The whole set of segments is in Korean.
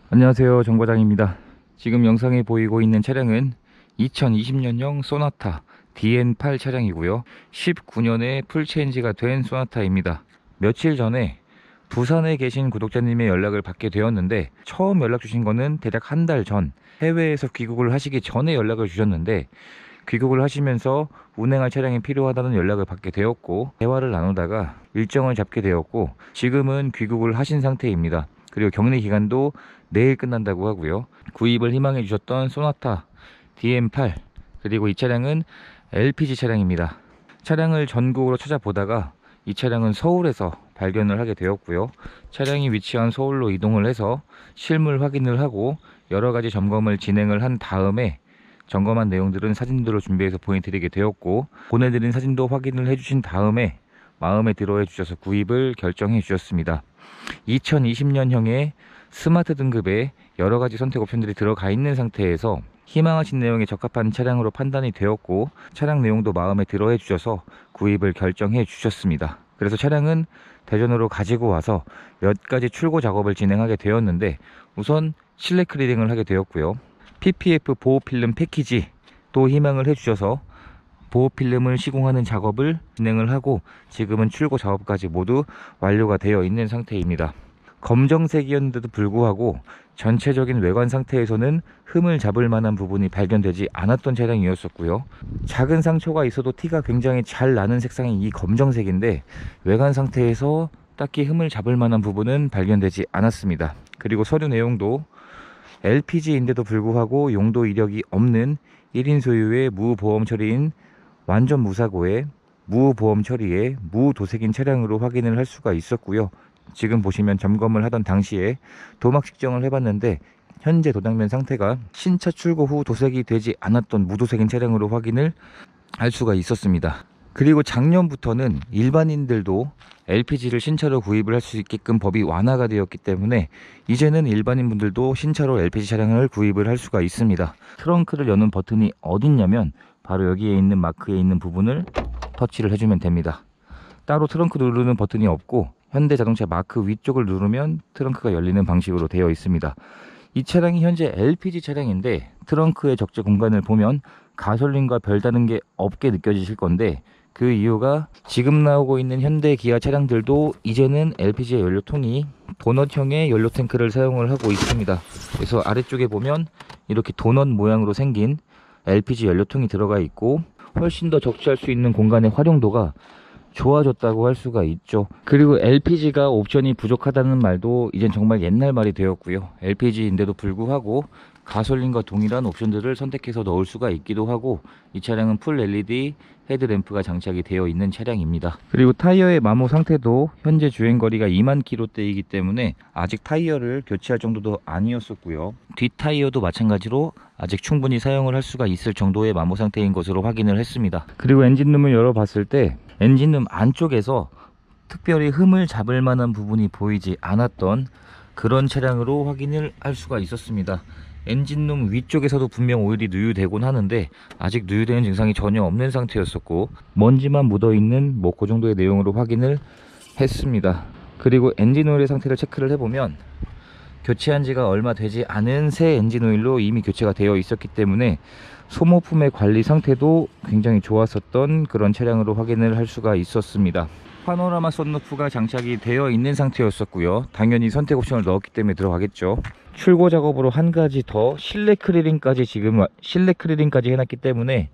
안녕하세요, 정과장입니다. 지금 영상에 보이고 있는 차량은 2020년형 소나타 DN8 차량이고요. 19년에 풀체인지가 된 소나타입니다. 며칠 전에 부산에 계신 구독자님의 연락을 받게 되었는데, 처음 연락 주신 거는 대략 한 달 전, 해외에서 귀국을 하시기 전에 연락을 주셨는데, 귀국을 하시면서 운행할 차량이 필요하다는 연락을 받게 되었고, 대화를 나누다가 일정을 잡게 되었고, 지금은 귀국을 하신 상태입니다. 그리고 격리 기간도 내일 끝난다고 하고요. 구입을 희망해 주셨던 소나타 DM8, 그리고 이 차량은 LPG 차량입니다. 차량을 전국으로 찾아보다가 이 차량은 서울에서 발견을 하게 되었고요. 차량이 위치한 서울로 이동을 해서 실물 확인을 하고 여러가지 점검을 진행을 한 다음에, 점검한 내용들은 사진들로 준비해서 보내드리게 되었고, 보내드린 사진도 확인을 해주신 다음에 마음에 들어 해주셔서 구입을 결정해 주셨습니다. 2020년형의 스마트 등급에 여러가지 선택 옵션들이 들어가 있는 상태에서 희망하신 내용에 적합한 차량으로 판단이 되었고, 차량 내용도 마음에 들어 해주셔서 구입을 결정해 주셨습니다. 그래서 차량은 대전으로 가지고 와서 몇 가지 출고 작업을 진행하게 되었는데, 우선 실내 클리닝을 하게 되었고요. PPF 보호필름 패키지도 희망을 해주셔서 보호필름을 시공하는 작업을 진행을 하고, 지금은 출고 작업까지 모두 완료가 되어 있는 상태입니다. 검정색이었는데도 불구하고 전체적인 외관 상태에서는 흠을 잡을 만한 부분이 발견되지 않았던 차량이었었고요. 작은 상처가 있어도 티가 굉장히 잘 나는 색상이 이 검정색인데, 외관 상태에서 딱히 흠을 잡을 만한 부분은 발견되지 않았습니다. 그리고 서류 내용도 LPG인데도 불구하고 용도 이력이 없는 1인 소유의 무보험 처리인 완전 무사고의 무보험 처리의 무도색인 차량으로 확인을 할 수가 있었고요. 지금 보시면 점검을 하던 당시에 도막 측정을 해봤는데, 현재 도장면 상태가 신차 출고 후 도색이 되지 않았던 무도색인 차량으로 확인을 할 수가 있었습니다. 그리고 작년부터는 일반인들도 LPG를 신차로 구입을 할 수 있게끔 법이 완화가 되었기 때문에, 이제는 일반인분들도 신차로 LPG 차량을 구입을 할 수가 있습니다. 트렁크를 여는 버튼이 어딨냐면 바로 여기에 있는 마크에 있는 부분을 터치를 해주면 됩니다. 따로 트렁크 누르는 버튼이 없고, 현대자동차 마크 위쪽을 누르면 트렁크가 열리는 방식으로 되어 있습니다. 이 차량이 현재 LPG 차량인데, 트렁크의 적재 공간을 보면 가솔린과 별다른 게 없게 느껴지실 건데, 그 이유가 지금 나오고 있는 현대 기아 차량들도 이제는 LPG의 연료통이 도넛형의 연료 탱크를 사용을 하고 있습니다. 그래서 아래쪽에 보면 이렇게 도넛 모양으로 생긴 LPG 연료통이 들어가 있고, 훨씬 더 적재할 수 있는 공간의 활용도가 좋아졌다고 할 수가 있죠. 그리고 LPG가 옵션이 부족하다는 말도 이젠 정말 옛날 말이 되었고요. LPG인데도 불구하고 가솔린과 동일한 옵션들을 선택해서 넣을 수가 있기도 하고, 이 차량은 풀 LED 헤드램프가 장착이 되어 있는 차량입니다. 그리고 타이어의 마모 상태도 현재 주행거리가 2만 km대이기 때문에 아직 타이어를 교체할 정도도 아니었었고요. 뒷 타이어도 마찬가지로 아직 충분히 사용을 할 수가 있을 정도의 마모 상태인 것으로 확인을 했습니다. 그리고 엔진룸을 열어봤을 때 엔진룸 안쪽에서 특별히 흠을 잡을 만한 부분이 보이지 않았던 그런 차량으로 확인을 할 수가 있었습니다. 엔진룸 위쪽에서도 분명 오일이 누유되곤 하는데, 아직 누유되는 증상이 전혀 없는 상태였었고, 먼지만 묻어있는 그 정도의 내용으로 확인을 했습니다. 그리고 엔진 오일의 상태를 체크를 해보면 교체한 지가 얼마 되지 않은 새 엔진 오일로 이미 교체가 되어 있었기 때문에 소모품의 관리 상태도 굉장히 좋았었던 그런 차량으로 확인을 할 수가 있었습니다. 파노라마 썬루프가 장착이 되어 있는 상태였었고요. 당연히 선택 옵션을 넣었기 때문에 들어가겠죠. 출고 작업으로 한 가지 더 실내 클리닝까지 해놨기 때문에,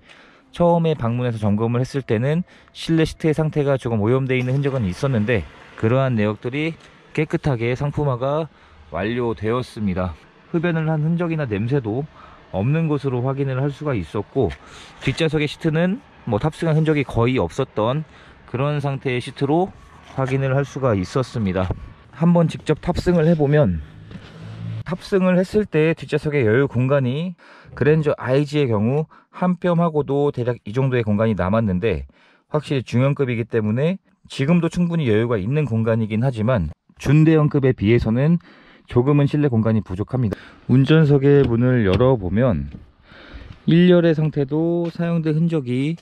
처음에 방문해서 점검을 했을 때는 실내 시트의 상태가 조금 오염되어 있는 흔적은 있었는데, 그러한 내역들이 깨끗하게 상품화가 완료되었습니다. 흡연을 한 흔적이나 냄새도 없는 것으로 확인을 할 수가 있었고, 뒷좌석의 시트는 탑승한 흔적이 거의 없었던 그런 상태의 시트로 확인을 할 수가 있었습니다. 한번 직접 탑승을 해보면, 탑승을 했을 때 뒷좌석의 여유 공간이 그랜저 IG의 경우 한 뼘하고도 대략 이 정도의 공간이 남았는데, 확실히 중형급이기 때문에 지금도 충분히 여유가 있는 공간이긴 하지만 준대형급에 비해서는 조금은 실내 공간이 부족합니다. 운전석의 문을 열어보면 1열의 상태도 사용된 흔적이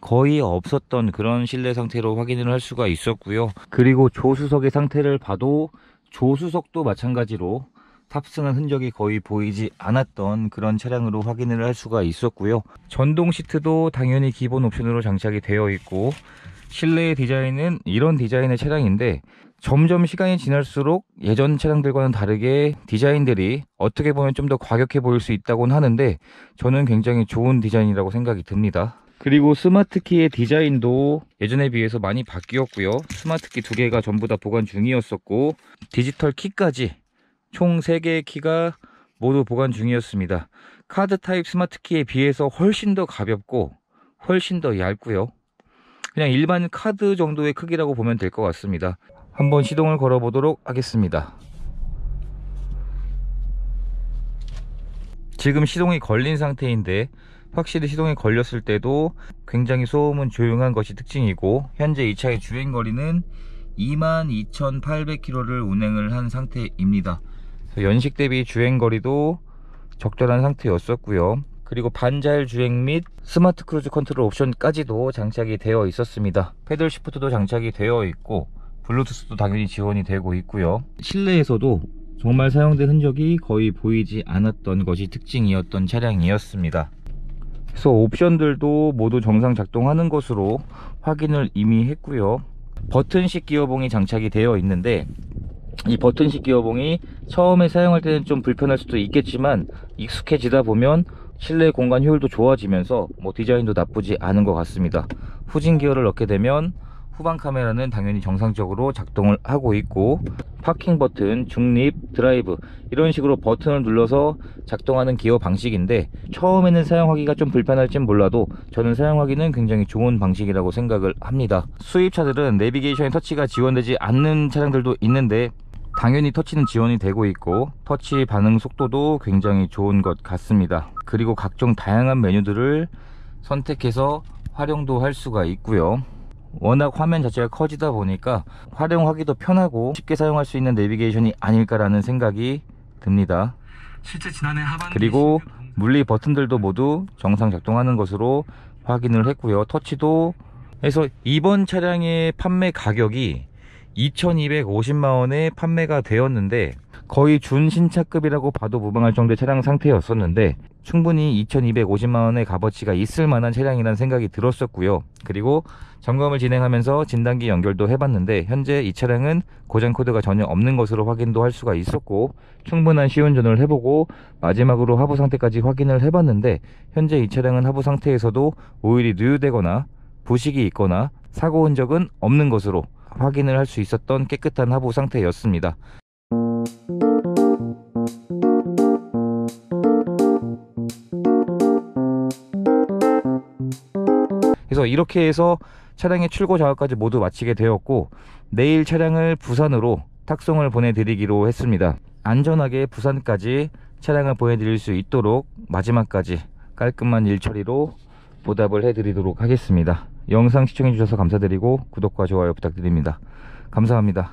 거의 없었던 그런 실내 상태로 확인을 할 수가 있었고요. 그리고 조수석의 상태를 봐도 조수석도 마찬가지로 탑승한 흔적이 거의 보이지 않았던 그런 차량으로 확인을 할 수가 있었고요. 전동 시트도 당연히 기본 옵션으로 장착이 되어 있고, 실내 디자인은 이런 디자인의 차량인데 점점 시간이 지날수록 예전 차량들과는 다르게 디자인들이 어떻게 보면 좀 더 과격해 보일 수 있다고는 하는데, 저는 굉장히 좋은 디자인이라고 생각이 듭니다. 그리고 스마트키의 디자인도 예전에 비해서 많이 바뀌었고요. 스마트키 2개가 전부 다 보관 중이었었고, 디지털 키까지 총 3개의 키가 모두 보관 중이었습니다. 카드 타입 스마트키에 비해서 훨씬 더 가볍고 훨씬 더 얇고요. 그냥 일반 카드 정도의 크기라고 보면 될 것 같습니다. 한번 시동을 걸어 보도록 하겠습니다. 지금 시동이 걸린 상태인데, 확실히 시동이 걸렸을 때도 굉장히 소음은 조용한 것이 특징이고, 현재 이 차의 주행거리는 22,800km를 운행을 한 상태입니다. 연식 대비 주행거리도 적절한 상태였었고요. 그리고 반자율 주행 및 스마트 크루즈 컨트롤 옵션까지도 장착이 되어 있었습니다. 패들 시프트도 장착이 되어 있고, 블루투스도 당연히 지원이 되고 있고요. 실내에서도 정말 사용된 흔적이 거의 보이지 않았던 것이 특징이었던 차량이었습니다. 그래서 옵션들도 모두 정상 작동하는 것으로 확인을 이미 했고요. 버튼식 기어봉이 장착이 되어 있는데, 이 버튼식 기어봉이 처음에 사용할 때는 좀 불편할 수도 있겠지만 익숙해지다 보면 실내 공간 효율도 좋아지면서 디자인도 나쁘지 않은 것 같습니다. 후진 기어를 넣게 되면 후방 카메라는 당연히 정상적으로 작동을 하고 있고, 파킹 버튼, 중립, 드라이브 이런 식으로 버튼을 눌러서 작동하는 기어 방식인데, 처음에는 사용하기가 좀 불편할진 몰라도 저는 사용하기는 굉장히 좋은 방식이라고 생각을 합니다. 수입차들은 내비게이션에 터치가 지원되지 않는 차량들도 있는데, 당연히 터치는 지원이 되고 있고 터치 반응 속도도 굉장히 좋은 것 같습니다. 그리고 각종 다양한 메뉴들을 선택해서 활용도 할 수가 있고요. 워낙 화면 자체가 커지다 보니까 활용하기도 편하고 쉽게 사용할 수 있는 내비게이션이 아닐까라는 생각이 듭니다. 실제 지난해 하반기 그리고 물리 버튼들도 모두 정상 작동하는 것으로 확인을 했고요. 터치도 해서 이번 차량의 판매 가격이 2,250만원에 판매가 되었는데, 거의 준신차급이라고 봐도 무방할 정도의 차량 상태였었는데, 충분히 2,250만원의 값어치가 있을 만한 차량이라는 생각이 들었었고요. 그리고 점검을 진행하면서 진단기 연결도 해봤는데, 현재 이 차량은 고장 코드가 전혀 없는 것으로 확인도 할 수가 있었고, 충분한 시운전을 해보고 마지막으로 하부 상태까지 확인을 해봤는데, 현재 이 차량은 하부 상태에서도 오일이 누유되거나 부식이 있거나 사고 흔적은 없는 것으로 확인을 할 수 있었던 깨끗한 하부 상태였습니다. 그래서 이렇게 해서 차량의 출고 작업까지 모두 마치게 되었고, 내일 차량을 부산으로 탁송을 보내드리기로 했습니다. 안전하게 부산까지 차량을 보내드릴 수 있도록 마지막까지 깔끔한 일 처리로 보답을 해드리도록 하겠습니다. 영상 시청해주셔서 감사드리고 구독과 좋아요 부탁드립니다. 감사합니다.